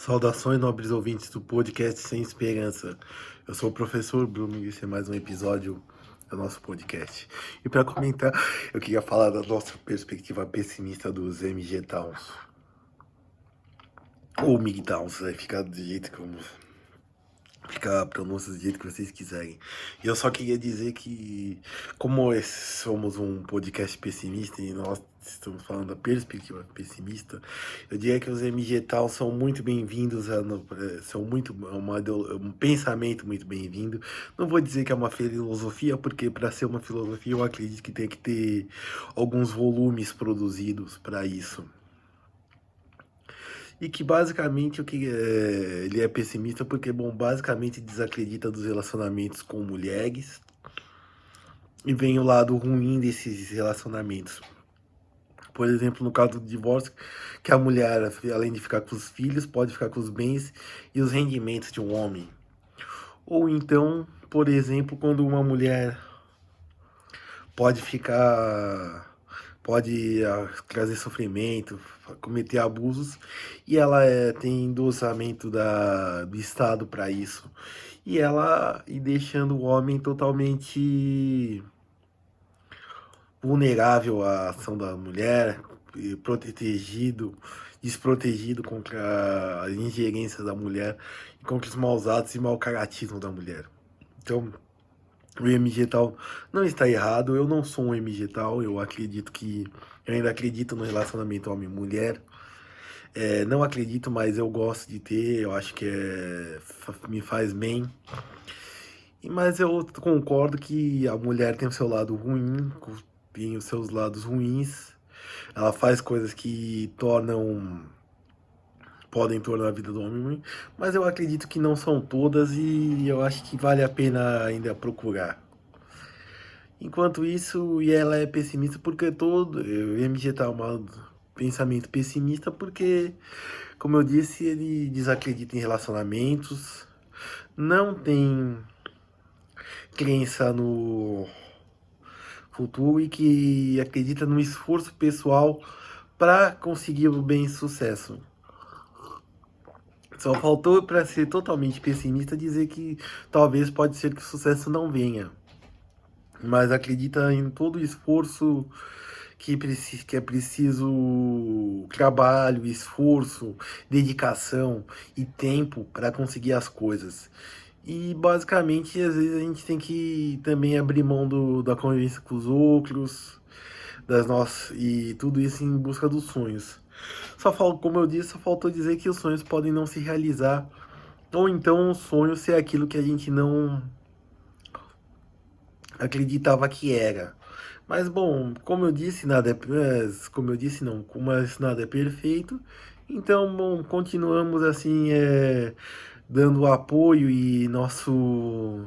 Saudações, nobres ouvintes do podcast Sem Esperança. Eu sou o professor Bruno e esse é mais um episódio do nosso podcast. E para comentar, eu queria falar da nossa perspectiva pessimista dos MG Towns. Ou MG Towns, vai ficar do jeito como ficar a pronúncia do jeito que vocês quiserem. E eu só queria dizer que, como somos um podcast pessimista e nós estamos falando da perspectiva pessimista, eu diria que os MG Tal são muito bem-vindos, são muito um pensamento muito bem-vindo. Não vou dizer que é uma filosofia, porque para ser uma filosofia eu acredito que tem que ter alguns volumes produzidos para isso. E que basicamente ele é pessimista porque, bom, basicamente desacredita dos relacionamentos com mulheres e vem o lado ruim desses relacionamentos. Por exemplo, no caso do divórcio, que a mulher, além de ficar com os filhos, pode ficar com os bens e os rendimentos de um homem. Ou então, por exemplo, quando uma mulher pode trazer sofrimento, cometer abusos, e ela tem endossamento do Estado para isso. E deixando o homem totalmente vulnerável à ação da mulher, desprotegido contra a ingerência da mulher e contra os maus atos e mau caratismo da mulher. Então, o MG tal não está errado, eu não sou um MG tal, eu ainda acredito no relacionamento homem-mulher. Não acredito, mas eu gosto de ter, eu acho que me faz bem. Mas eu concordo que a mulher tem o seu lado ruim, tem os seus lados ruins. Ela faz coisas que podem tornar a vida do homem ruim, mas eu acredito que não são todas e eu acho que vale a pena ainda procurar. Enquanto isso, e ela é pessimista porque o MG tá um pensamento pessimista porque, como eu disse, ele desacredita em relacionamentos, não tem crença no futuro e que acredita no esforço pessoal para conseguir o bem sucesso. Só faltou, para ser totalmente pessimista, dizer que talvez pode ser que o sucesso não venha, mas acredita em todo o esforço que é preciso trabalho, esforço, dedicação e tempo para conseguir as coisas. E basicamente, às vezes a gente tem que também abrir mão da convivência com os outros, e tudo isso em busca dos sonhos. Como eu disse, só faltou dizer que os sonhos podem não se realizar, ou então o sonho ser aquilo que a gente não acreditava que era. Mas bom, como eu disse, como eu disse não, mas nada é perfeito. Então, bom, continuamos assim, dando apoio e nosso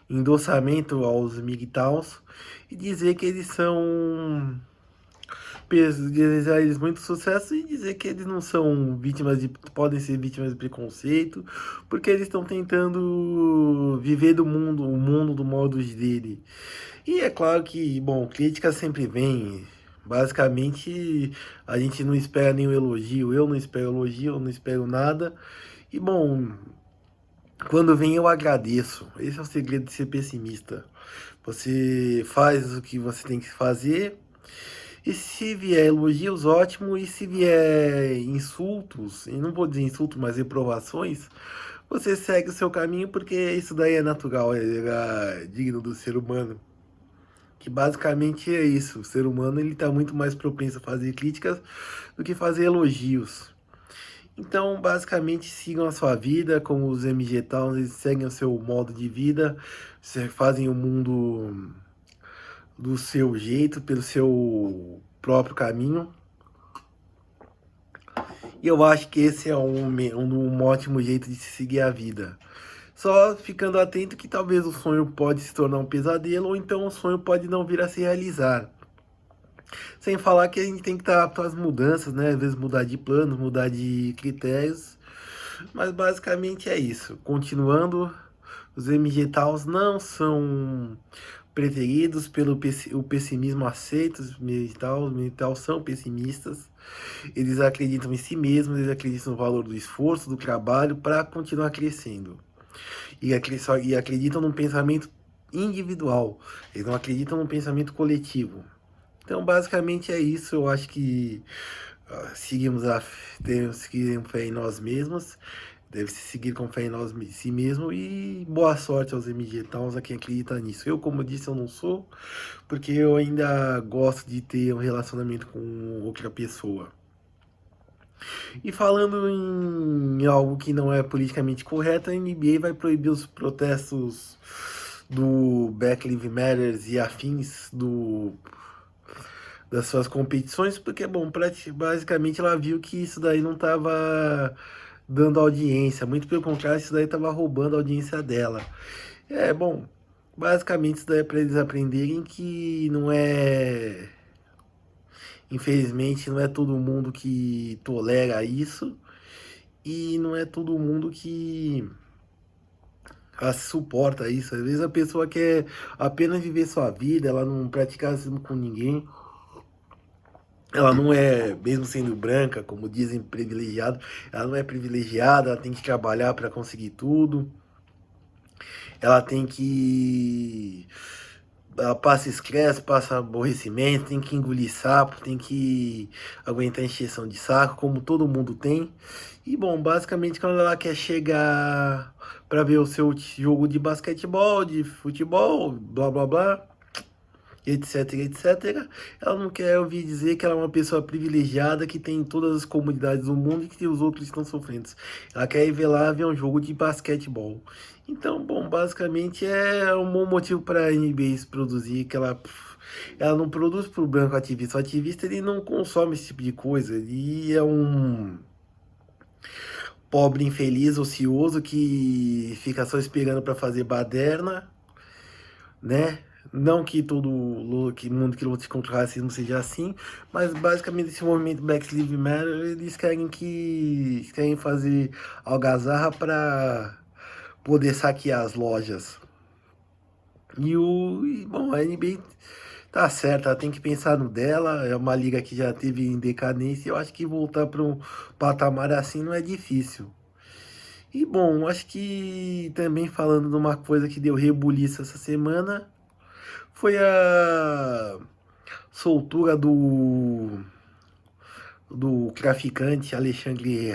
endossamento aos MGTOWs e dizer que eles são desejar eles muito sucesso e dizer que eles não são podem ser vítimas de preconceito, porque eles estão tentando viver o mundo do modo dele. E é claro que, bom, crítica sempre vem. Basicamente, a gente não espera nenhum elogio. Eu não espero elogio, eu não espero nada. E bom, quando vem eu agradeço. Esse é o segredo de ser pessimista. Você faz o que você tem que fazer. E se vier elogios, ótimo. E se vier insultos, e não vou dizer insultos, mas reprovações, você segue o seu caminho, porque isso daí é natural, é digno do ser humano. Que basicamente é isso. O ser humano ele está muito mais propenso a fazer críticas do que fazer elogios. Então, basicamente, sigam a sua vida, como os MG Towns, eles seguem o seu modo de vida, fazem o mundo do seu jeito, pelo seu próprio caminho. E eu acho que esse é um ótimo jeito de se seguir a vida. Só ficando atento que talvez o sonho pode se tornar um pesadelo, ou então o sonho pode não vir a se realizar. Sem falar que a gente tem que estar apto às mudanças, né? Às vezes mudar de planos, mudar de critérios. Mas basicamente é isso. Continuando, os MG Towns não são preteridos pelo o pessimismo aceito, os militar são pessimistas, eles acreditam em si mesmos, eles acreditam no valor do esforço, do trabalho para continuar crescendo. E acreditam num pensamento individual, eles não acreditam num pensamento coletivo. Então, basicamente é isso. Eu acho que temos que ter fé em nós mesmos, deve-se seguir com fé em nós si mesmo, e boa sorte aos MG Towns, a quem acredita nisso. Eu, como eu disse, eu não sou, porque eu ainda gosto de ter um relacionamento com outra pessoa. E falando em algo que não é politicamente correto, a NBA vai proibir os protestos do Black Lives Matter e afins das suas competições, porque, bom, basicamente ela viu que isso daí não estava dando audiência, muito pelo contrário, isso daí estava roubando a audiência dela. Bom, basicamente isso daí é para eles aprenderem que não é. Infelizmente, não é todo mundo que tolera isso, e não é todo mundo que suporta isso. Às vezes a pessoa quer apenas viver sua vida, ela não pratica racismo com ninguém. Ela não é, mesmo sendo branca, como dizem, privilegiada, ela não é privilegiada, ela tem que trabalhar para conseguir tudo. Ela tem que. Ela passa estresse, passa aborrecimento, tem que engolir sapo, tem que aguentar encheção de saco, como todo mundo tem. E bom, basicamente quando ela quer chegar para ver o seu jogo de basquetebol, de futebol, blá blá blá, etc, etc. Ela não quer ouvir dizer que ela é uma pessoa privilegiada, que tem em todas as comunidades do mundo e que os outros estão sofrendo. Ela quer ir ver lá ver um jogo de basquetebol. Então, bom, basicamente é um bom motivo para a NBA produzir, que ela não produz para o branco ativista. O ativista ele não consome esse tipo de coisa. Ele é um pobre infeliz, ocioso, que fica só esperando para fazer baderna, né? Não que todo mundo que luta contra o racismo seja assim, mas basicamente esse movimento Black Lives Matter, eles querem fazer algazarra para poder saquear as lojas. Bom, a NBA tá certa, ela tem que pensar no dela, é uma liga que já teve em decadência, eu acho que voltar para um patamar assim não é difícil. E bom, acho que também falando de uma coisa que deu rebuliço essa semana, foi a soltura do traficante Alexandre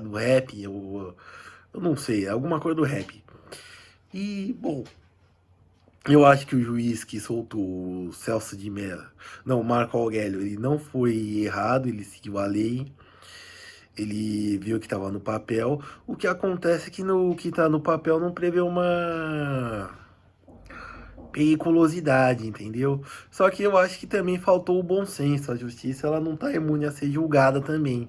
do rap, eu não sei, alguma coisa do rap. E, bom, eu acho que o juiz que soltou o Celso de Mello, não, Marco Aurélio, ele não foi errado, ele seguiu a lei, ele viu que estava no papel. O que acontece é que no que está no papel não prevê uma periculosidade, entendeu? Só que eu acho que também faltou o bom senso. A justiça ela não está imune a ser julgada também,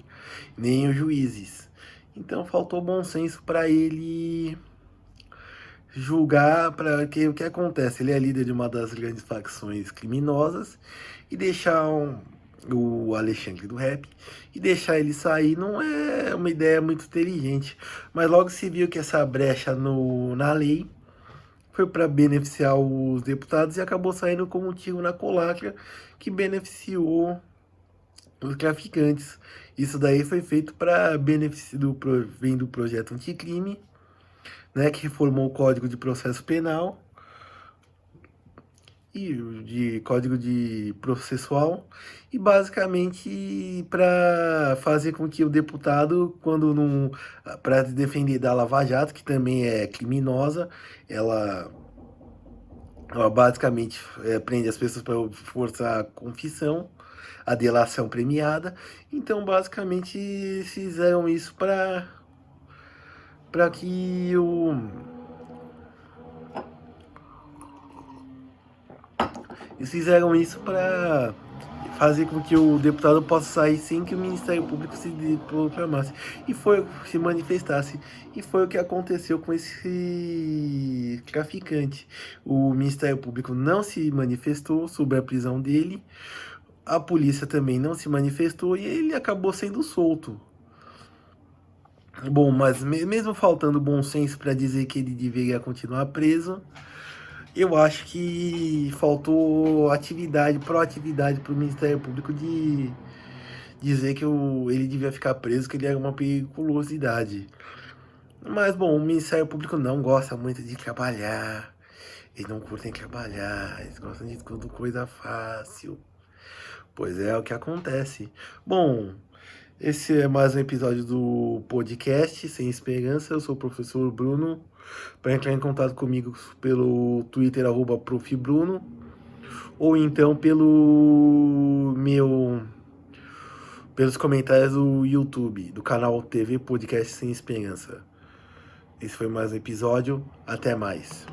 nem os juízes. Então faltou bom senso para ele julgar, para que o que acontece? Ele é líder de uma das grandes facções criminosas e deixar o Alexandre do rap e deixar ele sair não é uma ideia muito inteligente. Mas logo se viu que essa brecha na lei foi para beneficiar os deputados e acabou saindo como um tiro na culatra que beneficiou os traficantes. Isso daí foi feito para benefício vem do projeto anticrime, né, que reformou o Código de Processo Penal e de Código de Processual, e basicamente para fazer com que o deputado, quando não, para defender da Lava Jato, que também é criminosa, ela basicamente prende as pessoas para forçar a confissão, a delação premiada. Então, basicamente, fizeram isso para que eles fizeram isso para fazer com que o deputado possa sair sem que o Ministério Público se proclamasse e se manifestasse. E foi o que aconteceu com esse traficante. O Ministério Público não se manifestou sobre a prisão dele, a polícia também não se manifestou e ele acabou sendo solto. Bom, mas mesmo faltando bom senso para dizer que ele deveria continuar preso, Eu acho que faltou atividade, proatividade para o Ministério Público de dizer que ele devia ficar preso, que ele era uma periculosidade. Mas, bom, o Ministério Público não gosta muito de trabalhar. Eles não curtem trabalhar, eles gostam de tudo coisa fácil. Pois é o que acontece. Bom, esse é mais um episódio do podcast Sem Esperança. Eu sou o professor Bruno. Para entrar em contato comigo pelo Twitter, @profbruno, ou então pelos comentários do YouTube, do canal TV Podcast Sem Esperança. Esse foi mais um episódio. Até mais.